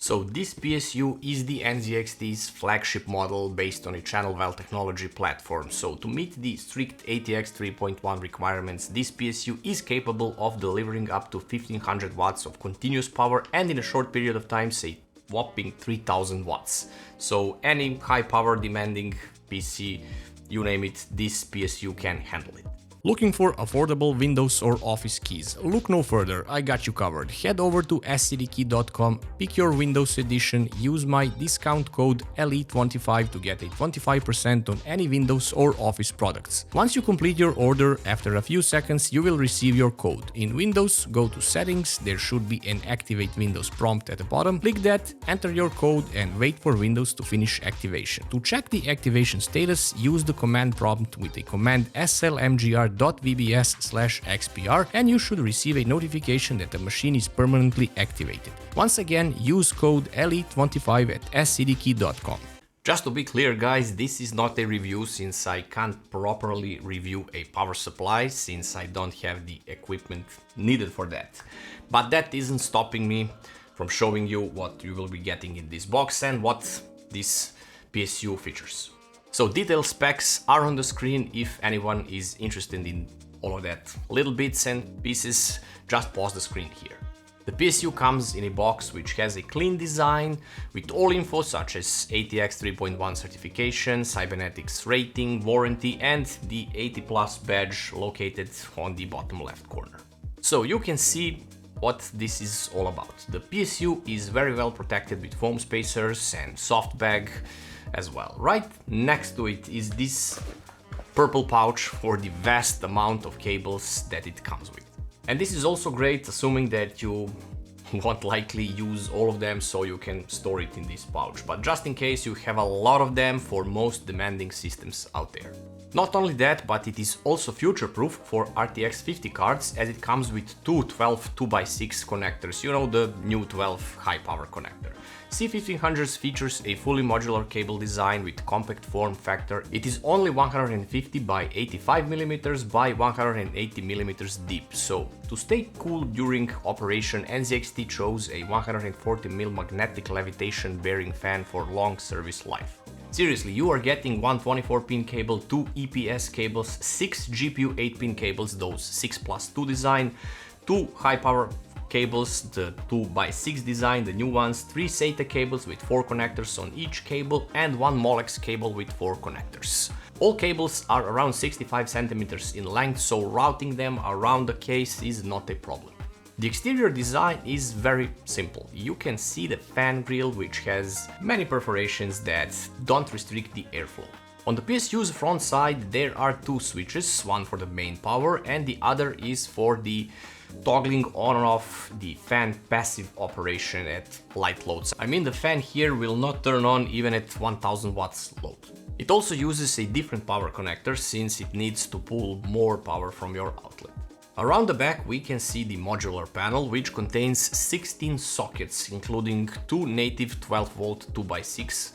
So this PSU is the NZXT's flagship model based on a channel valve technology platform. So to meet the strict ATX 3.1 requirements, this PSU is capable of delivering up to 1500 watts of continuous power and in a short period of time, say whopping 3000 watts. So any high power demanding PC, you name it, this PSU can handle it. Looking for affordable Windows or Office keys? Look no further, I got you covered. Head over to scdkey.com, pick your Windows edition, use my discount code LE25 to get a 25% on any Windows or Office products. Once you complete your order, after a few seconds you will receive your code. In Windows, go to Settings, there should be an Activate Windows prompt at the bottom. Click that, enter your code and wait for Windows to finish activation. To check the activation status, use the command prompt with the command slmgr.vbs/xpr and you should receive a notification that the machine is permanently activated. Once again, use code LE25 at scdkey.com. Just to be clear guys, this is not a review since I can't properly review a power supply since I don't have the equipment needed for that. But that isn't stopping me from showing you what you will be getting in this box and what this PSU features. So detailed specs are on the screen if anyone is interested in all of that. Little bits and pieces, just pause the screen here. The PSU comes in a box which has a clean design with all info such as ATX 3.1 certification, cybernetics rating, warranty and the 80+ badge located on the bottom left corner. So you can see what this is all about. The PSU is very well protected with foam spacers and soft bag as well. Right next to it is this purple pouch for the vast amount of cables that it comes with. And this is also great assuming that you won't likely use all of them, so you can store it in this pouch, but just in case you have a lot of them for most demanding systems out there. Not only that, but it is also future-proof for RTX 50 cards as it comes with two 12 2x6 connectors, you know, the new 12 high power connector. C1500 features a fully modular cable design with compact form factor. It is only 150 by 85 mm by 180 mm deep, so to stay cool during operation, NZXT chose a 140 mm magnetic levitation bearing fan for long service life. Seriously, you are getting one 24-pin cable, two EPS cables, 6 GPU 8-pin cables, those 6+2 design, two high-power cables, the 2x6 design, the new ones, 3 SATA cables with 4 connectors on each cable, and one Molex cable with 4 connectors. All cables are around 65 cm in length, so routing them around the case is not a problem. The exterior design is very simple. You can see the fan grille, which has many perforations that don't restrict the airflow. On the PSU's front side there are 2 switches, one for the main power and the other is for the toggling on and off the fan passive operation at light loads. I mean, the fan here will not turn on even at 1000 watts load. It also uses a different power connector since it needs to pull more power from your outlet. Around the back we can see the modular panel, which contains 16 sockets, including 2 native 12-volt 2x6.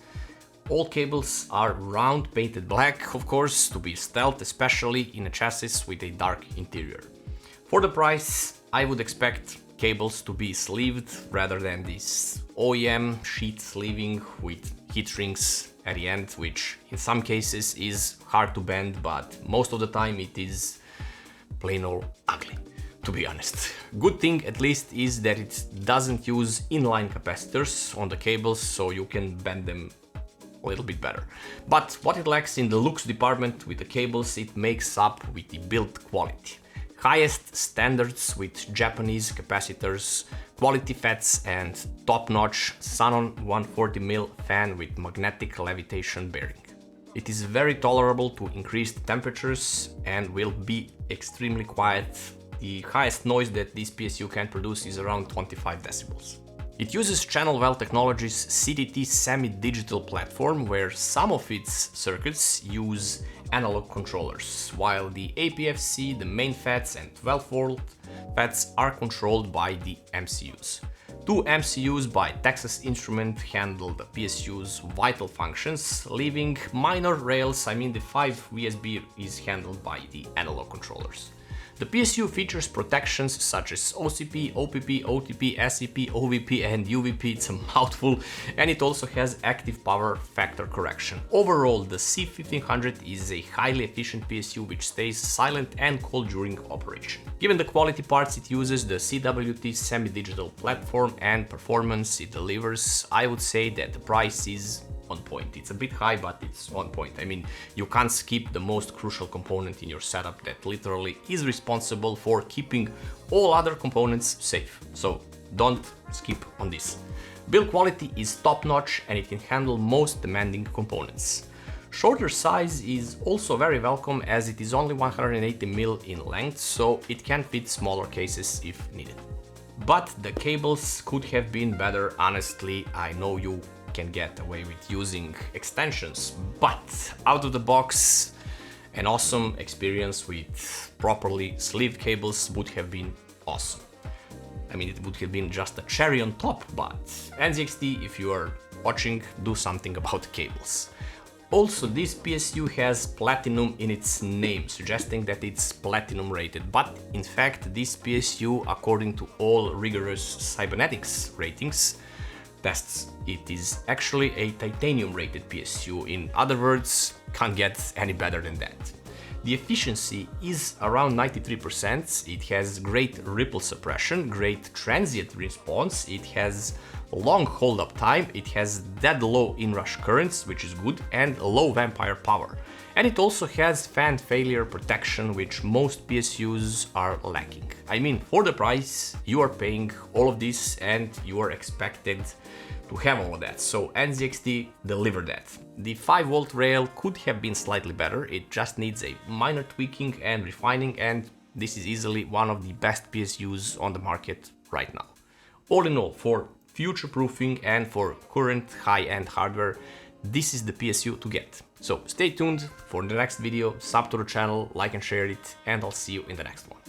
All cables are round painted black, of course, to be stealth, especially in a chassis with a dark interior. For the price, I would expect cables to be sleeved rather than this OEM sheet sleeving with heat rings at the end, which in some cases is hard to bend, but most of the time it is plain old ugly, to be honest. Good thing at least is that it doesn't use inline capacitors on the cables, so you can bend them a little bit better. But what it lacks in the looks department with the cables, it makes up with the build quality. Highest standards with Japanese capacitors, quality FETs and top-notch Sanon 140mm fan with magnetic levitation bearing. It is very tolerable to increased temperatures and will be extremely quiet. The highest noise that this PSU can produce is around 25 decibels. It uses Channel Valve Technologies' CDT semi-digital platform, where some of its circuits use analog controllers, while the APFC, the main FETs and 12-volt FETs are controlled by the MCUs. 2 MCUs by Texas Instruments handle the PSU's vital functions, leaving minor rails, I mean the 5 VSB is handled by the analog controllers. The PSU features protections such as OCP, OPP, OTP, SCP, OVP and UVP, it's a mouthful, and it also has active power factor correction. Overall, the C1500 is a highly efficient PSU which stays silent and cold during operation. Given the quality parts it uses, the CWT semi-digital platform and performance it delivers, I would say that the price is on point. It's a bit high, but it's on point. I mean, you can't skip the most crucial component in your setup that literally is responsible for keeping all other components safe. So don't skip on this. Build quality is top-notch and it can handle most demanding components. Shorter size is also very welcome as it is only 180mm in length, so it can fit smaller cases if needed. But the cables could have been better, honestly. I know you can get away with using extensions, but out of the box, an awesome experience with properly sleeved cables would have been awesome. I mean, it would have been just a cherry on top, but NZXT, if you are watching, do something about the cables. Also, this PSU has platinum in its name, suggesting that it's platinum rated, but in fact this PSU, according to all rigorous cybernetics ratings tests, it is actually a titanium rated PSU. In other words, can't get any better than that. The efficiency is around 93%, it has great ripple suppression, great transient response, it has long hold-up time, it has dead low inrush currents, which is good, and low vampire power. And it also has fan failure protection, which most PSUs are lacking. I mean, for the price, you are paying all of this and you are expected to have all of that, so NZXT delivered that. The 5V rail could have been slightly better, it just needs a minor tweaking and refining, and this is easily one of the best PSUs on the market right now. All in all, for future-proofing and for current high-end hardware, this is the PSU to get. So stay tuned for the next video, sub to the channel, like and share it, and I'll see you in the next one.